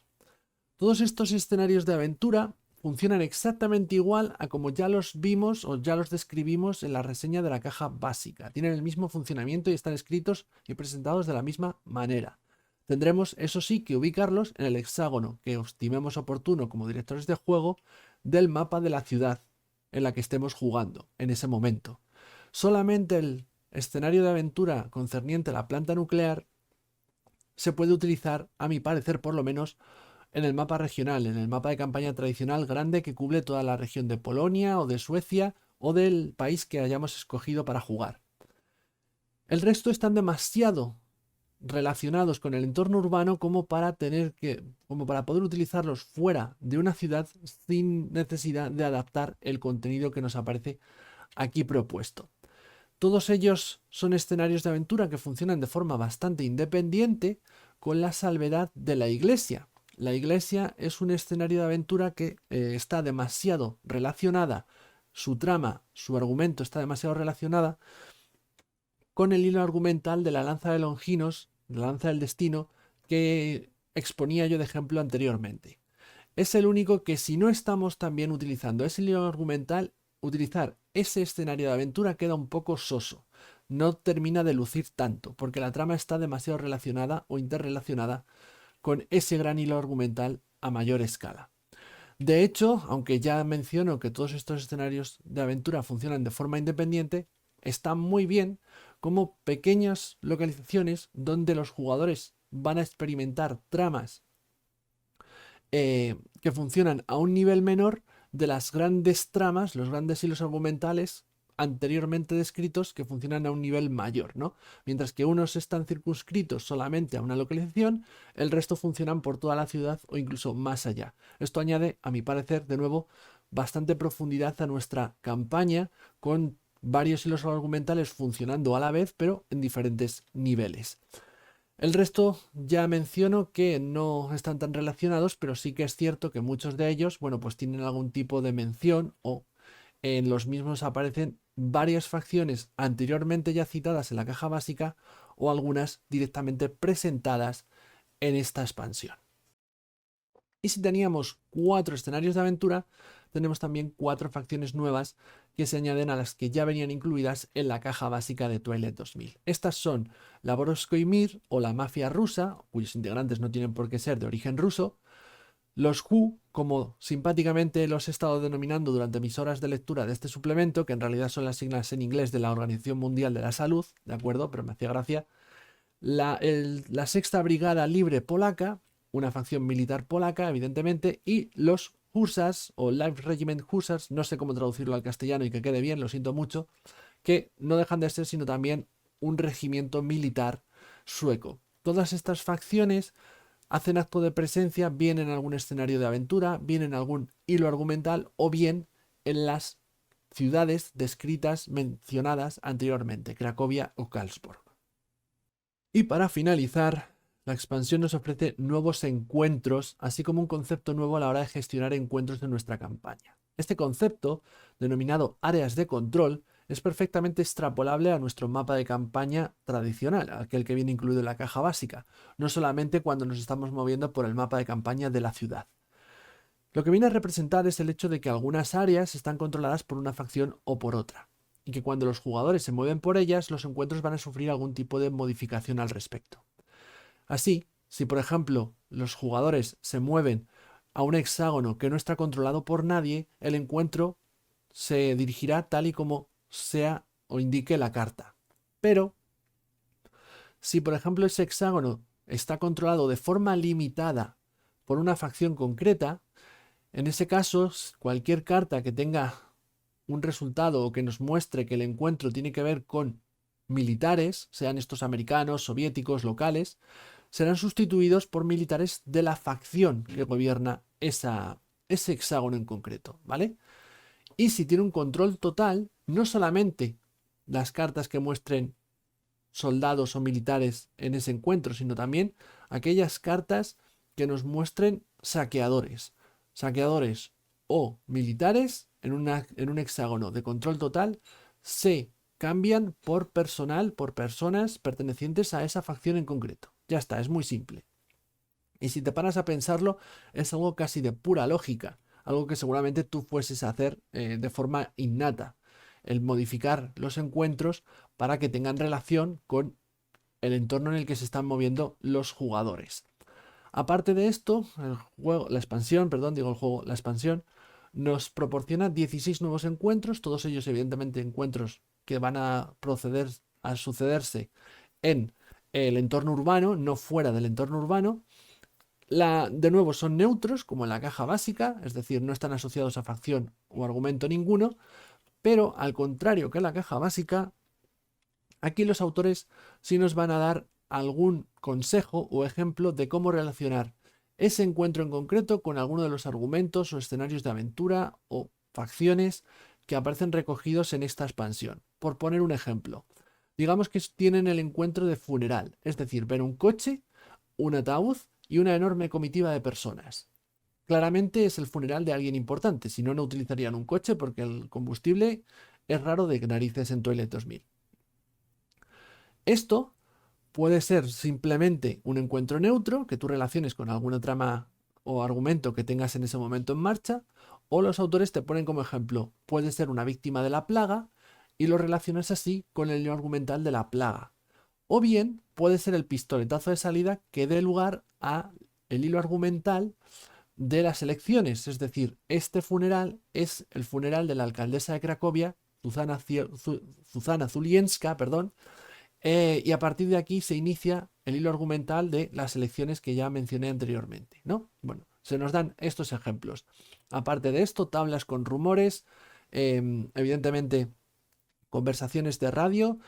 Todos estos escenarios de aventura funcionan exactamente igual a como ya los vimos o ya los describimos en la reseña de la caja básica. Tienen el mismo funcionamiento y están escritos y presentados de la misma manera. Tendremos, eso sí, que ubicarlos en el hexágono que estimemos oportuno como directores de juego del mapa de la ciudad en la que estemos jugando en ese momento. Solamente el escenario de aventura concerniente a la planta nuclear se puede utilizar, a mi parecer por lo menos, en el mapa regional, en el mapa de campaña tradicional grande que cubre toda la región de Polonia o de Suecia o del país que hayamos escogido para jugar. El resto están demasiado relacionados con el entorno urbano como para poder utilizarlos fuera de una ciudad sin necesidad de adaptar el contenido que nos aparece aquí propuesto. Todos ellos son escenarios de aventura que funcionan de forma bastante independiente, con la salvedad de la iglesia. La iglesia es un escenario de aventura que está demasiado relacionada, su trama, su argumento está demasiado relacionada con el hilo argumental de la lanza de Longinos, la lanza del destino, que exponía yo de ejemplo anteriormente. Es el único que si no estamos también utilizando ese hilo argumental, utilizar ese escenario de aventura queda un poco soso. No termina de lucir tanto, porque la trama está demasiado relacionada o interrelacionada con ese gran hilo argumental a mayor escala. De hecho, aunque ya menciono que todos estos escenarios de aventura funcionan de forma independiente, están muy bien como pequeñas localizaciones donde los jugadores van a experimentar tramas que funcionan a un nivel menor de las grandes tramas, los grandes hilos argumentales anteriormente descritos que funcionan a un nivel mayor, ¿no? Mientras que unos están circunscritos solamente a una localización, el resto funcionan por toda la ciudad o incluso más allá. Esto añade, a mi parecer, de nuevo, bastante profundidad a nuestra campaña, con varios hilos argumentales funcionando a la vez, pero en diferentes niveles. El resto ya menciono que no están tan relacionados, pero sí que es cierto que muchos de ellos, bueno, pues tienen algún tipo de mención o en los mismos aparecen varias facciones anteriormente ya citadas en la caja básica o algunas directamente presentadas en esta expansión. Y si teníamos 4 escenarios de aventura, tenemos también 4 facciones nuevas que se añaden a las que ya venían incluidas en la caja básica de Twilight 2000. Estas son la Borovskoy Mir o la mafia rusa, cuyos integrantes no tienen por qué ser de origen ruso, los Who, como simpáticamente los he estado denominando durante mis horas de lectura de este suplemento, que en realidad son las siglas en inglés de la Organización Mundial de la Salud, ¿de acuerdo? Pero me hacía gracia. La Sexta Brigada Libre Polaca, una facción militar polaca, evidentemente, y los Hussars o Life Regiment Hussars, no sé cómo traducirlo al castellano y que quede bien, lo siento mucho, que no dejan de ser sino también un regimiento militar sueco. Todas estas facciones hacen acto de presencia bien en algún escenario de aventura, bien en algún hilo argumental o bien en las ciudades descritas mencionadas anteriormente, Cracovia o Karlsborg. Y para finalizar, la expansión nos ofrece nuevos encuentros, así como un concepto nuevo a la hora de gestionar encuentros de nuestra campaña. Este concepto, denominado áreas de control, es perfectamente extrapolable a nuestro mapa de campaña tradicional, aquel que viene incluido en la caja básica, no solamente cuando nos estamos moviendo por el mapa de campaña de la ciudad. Lo que viene a representar es el hecho de que algunas áreas están controladas por una facción o por otra, y que cuando los jugadores se mueven por ellas, los encuentros van a sufrir algún tipo de modificación al respecto. Así, si por ejemplo los jugadores se mueven a un hexágono que no está controlado por nadie, el encuentro se dirigirá tal y como sea o indique la carta. Pero, si por ejemplo ese hexágono está controlado de forma limitada por una facción concreta, en ese caso, cualquier carta que tenga un resultado o que nos muestre que el encuentro tiene que ver con militares, sean estos americanos, soviéticos, locales, serán sustituidos por militares de la facción que gobierna ese hexágono en concreto, ¿vale? Y si tiene un control total, no solamente las cartas que muestren soldados o militares en ese encuentro, sino también aquellas cartas que nos muestren saqueadores. Saqueadores o militares en un hexágono de control total se cambian por personal, por personas pertenecientes a esa facción en concreto. Ya está, es muy simple. Y si te paras a pensarlo, es algo casi de pura lógica, algo que seguramente tú fueses a hacer de forma innata, el modificar los encuentros para que tengan relación con el entorno en el que se están moviendo los jugadores. Aparte de esto, la expansión nos proporciona 16 nuevos encuentros, todos ellos evidentemente encuentros que van a proceder a sucederse en el entorno urbano, no fuera del entorno urbano. De nuevo son neutros, como en la caja básica, es decir, no están asociados a facción o argumento ninguno, pero al contrario que en la caja básica, aquí los autores sí nos van a dar algún consejo o ejemplo de cómo relacionar ese encuentro en concreto con alguno de los argumentos o escenarios de aventura o facciones que aparecen recogidos en esta expansión. Por poner un ejemplo, digamos que tienen el encuentro de funeral, es decir, ven un coche, un ataúd y una enorme comitiva de personas. Claramente es el funeral de alguien importante, si no, no utilizarían un coche porque el combustible es raro de narices en Twilight 2000. Esto puede ser simplemente un encuentro neutro que tú relaciones con alguna trama o argumento que tengas en ese momento en marcha, o los autores te ponen como ejemplo, puede ser una víctima de la plaga y lo relacionas así con el hilo argumental de la plaga. O bien puede ser el pistoletazo de salida que dé lugar a el hilo argumental de las elecciones, es decir, este funeral es el funeral de la alcaldesa de Cracovia, Zuzana Zulienska, y a partir de aquí se inicia el hilo argumental de las elecciones que ya mencioné anteriormente, ¿no? Bueno, se nos dan estos ejemplos. Aparte de esto, tablas con rumores, evidentemente conversaciones de radio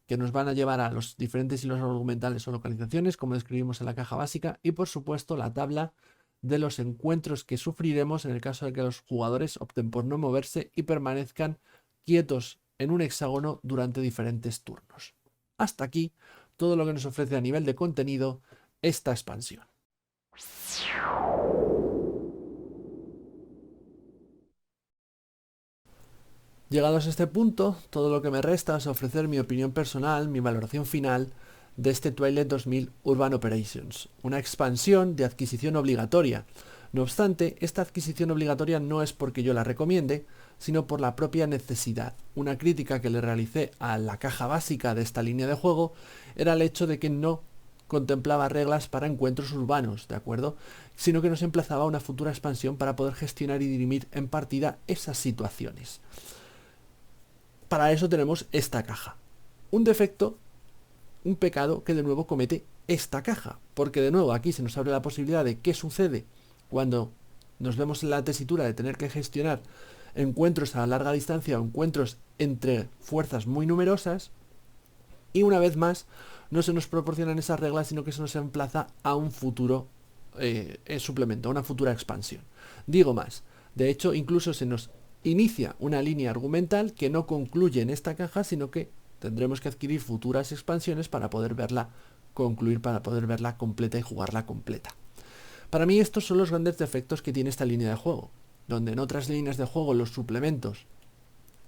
que nos van a llevar a los diferentes hilos argumentales o localizaciones, como describimos en la caja básica, y por supuesto la tabla de los encuentros que sufriremos en el caso de que los jugadores opten por no moverse y permanezcan quietos en un hexágono durante diferentes turnos. Hasta aquí todo lo que nos ofrece a nivel de contenido esta expansión. Llegados a este punto, todo lo que me resta es ofrecer mi opinión personal, mi valoración final de este Twilight 2000 Urban Operations, una expansión de adquisición obligatoria. No obstante, esta adquisición obligatoria no es porque yo la recomiende, sino por la propia necesidad. Una crítica que le realicé a la caja básica de esta línea de juego era el hecho de que no contemplaba reglas para encuentros urbanos, ¿de acuerdo? Sino que nos emplazaba a una futura expansión para poder gestionar y dirimir en partida esas situaciones. Para eso tenemos esta caja. Un defecto, un pecado que de nuevo comete esta caja, porque de nuevo aquí se nos abre la posibilidad de qué sucede cuando nos vemos en la tesitura de tener que gestionar encuentros a larga distancia o encuentros entre fuerzas muy numerosas, y una vez más no se nos proporcionan esas reglas, sino que se nos emplaza a un futuro suplemento, a una futura expansión. Digo más, de hecho incluso se nos inicia una línea argumental que no concluye en esta caja, sino que tendremos que adquirir futuras expansiones para poder verla concluir, para poder verla completa y jugarla completa. Para mí estos son los grandes defectos que tiene esta línea de juego, donde en otras líneas de juego los suplementos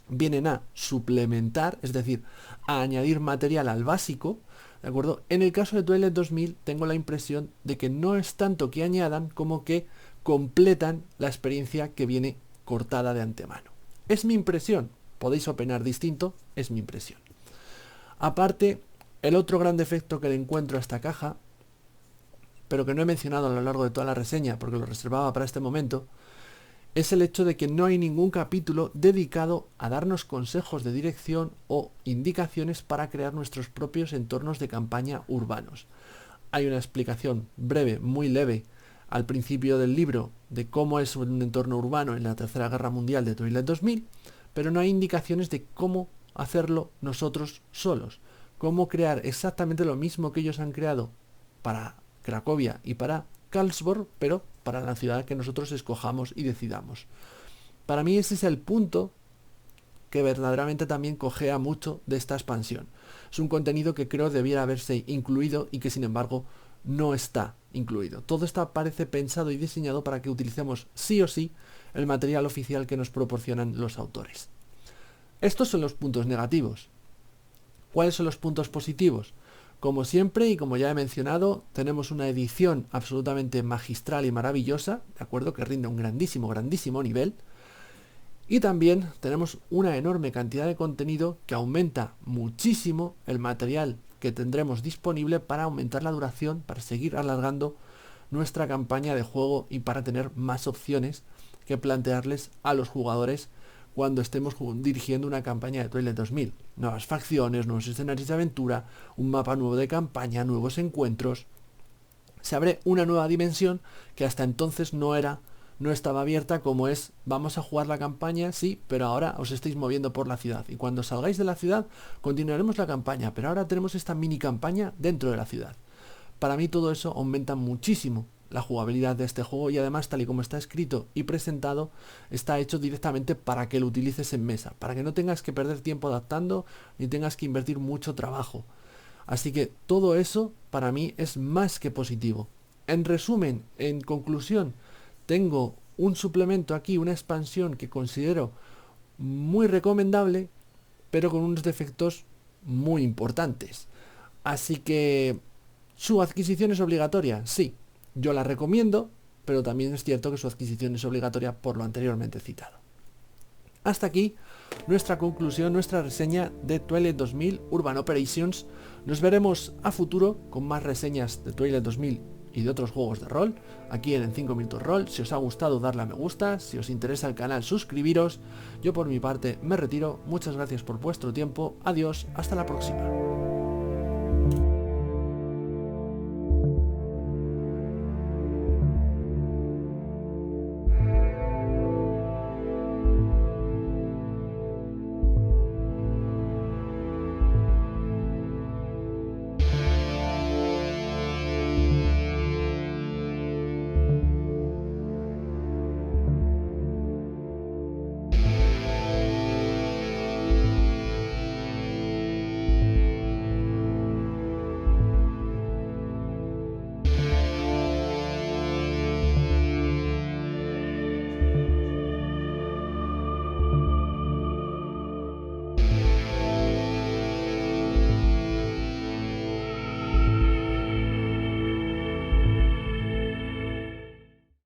vienen a suplementar, es decir, a añadir material al básico, ¿de acuerdo? En el caso de Twilight 2000 tengo la impresión de que no es tanto que añadan como que completan la experiencia que viene cortada de antemano. Es mi impresión, podéis opinar distinto, es mi impresión. Aparte, el otro gran defecto que le encuentro a esta caja, pero que no he mencionado a lo largo de toda la reseña porque lo reservaba para este momento, es el hecho de que no hay ningún capítulo dedicado a darnos consejos de dirección o indicaciones para crear nuestros propios entornos de campaña urbanos. Hay una explicación breve, muy leve, al principio del libro de cómo es un entorno urbano en la Tercera Guerra Mundial de Twilight 2000, pero no hay indicaciones de cómo hacerlo nosotros solos, cómo crear exactamente lo mismo que ellos han creado para Cracovia y para Karlsborg, pero para la ciudad que nosotros escojamos y decidamos. Para mí ese es el punto que verdaderamente también cojea mucho de esta expansión. Es un contenido que creo debiera haberse incluido y que sin embargo no está incluido. Todo esto parece pensado y diseñado para que utilicemos sí o sí el material oficial que nos proporcionan los autores. Estos son los puntos negativos. ¿Cuáles son los puntos positivos? Como siempre y como ya he mencionado, tenemos una edición absolutamente magistral y maravillosa, ¿de acuerdo? Que rinde un grandísimo, grandísimo nivel. Y también tenemos una enorme cantidad de contenido que aumenta muchísimo el material que tendremos disponible para aumentar la duración, para seguir alargando nuestra campaña de juego y para tener más opciones que plantearles a los jugadores cuando estemos dirigiendo una campaña de Twilight 2000. Nuevas facciones, nuevos escenarios de aventura, un mapa nuevo de campaña, nuevos encuentros. Se abre una nueva dimensión que hasta entonces no estaba abierta, como es, vamos a jugar la campaña, sí, pero ahora os estáis moviendo por la ciudad. Y cuando salgáis de la ciudad, continuaremos la campaña, pero ahora tenemos esta mini campaña dentro de la ciudad. Para mí todo eso aumenta muchísimo la jugabilidad de este juego y además, tal y como está escrito y presentado, está hecho directamente para que lo utilices en mesa, para que no tengas que perder tiempo adaptando ni tengas que invertir mucho trabajo. Así que todo eso para mí es más que positivo. En resumen, en conclusión, tengo un suplemento aquí, una expansión que considero muy recomendable, pero con unos defectos muy importantes. Así que su adquisición es obligatoria, sí. Yo la recomiendo, pero también es cierto que su adquisición es obligatoria por lo anteriormente citado. Hasta aquí nuestra conclusión, nuestra reseña de Twilight 2000 Urban Operations. Nos veremos a futuro con más reseñas de Twilight 2000 y de otros juegos de rol, aquí en 5 Minutos Rol. Si os ha gustado, darle a me gusta, si os interesa el canal, suscribiros. Yo por mi parte me retiro, muchas gracias por vuestro tiempo, adiós, hasta la próxima.